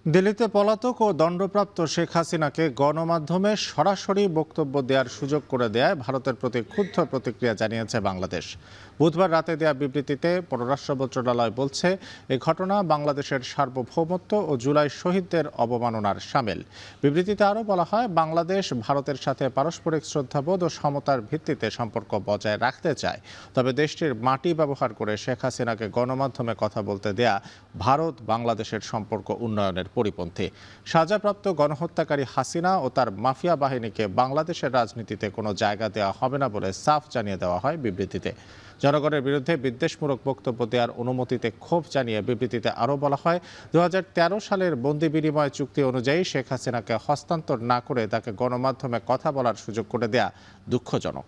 দিল্লিতে পলাতক ও দণ্ডপ্রাপ্ত শেখ হাসিনাকে গণমাধ্যমে সরাসরি বক্তব্য দেওয়ার সুযোগ করে দেয় ভারতের প্রতি ক্ষুব্ধ প্রতিক্রিয়া জানিয়েছে বাংলাদেশ। বুধবার রাতে দেয়া বিবৃতিতে পররাষ্ট্র মন্ত্রণালয় বলছে, এই ঘটনা বাংলাদেশের সার্বভৌমত্ব ও জুলাই শহীদদের অবমাননার শামিল। বিবৃতিতে আরও বলা হয়, বাংলাদেশ ভারতের সাথে পারস্পরিক শ্রদ্ধাবোধ ও সমতার ভিত্তিতে সম্পর্ক বজায় রাখতে চায়। তবে দেশটির মাটি ব্যবহার করে শেখ হাসিনাকে গণমাধ্যমে কথা বলতে দেয়া ভারত বাংলাদেশের সম্পর্ক উন্নয়নের পরিপন্থী। সাজাপ্রাপ্ত গণহত্যাকারী হাসিনা ও তার মাফিয়া বাহিনীকে বাংলাদেশের রাজনীতিতে কোনো জায়গা দেওয়া হবে না বলে সাফ জানিয়ে দেওয়া হয় বিবৃতিতে। জনগণের বিরুদ্ধে বিদ্বেষমূলক বক্তব্য দেওয়ার অনুমতিতে ক্ষোভ জানিয়ে বিবৃতিতে আরও বলা হয়, 2013 সালের বন্দি বিনিময় চুক্তি অনুযায়ী শেখ হাসিনাকে হস্তান্তর না করে তাকে গণমাধ্যমে কথা বলার সুযোগ করে দেয়া দুঃখজনক।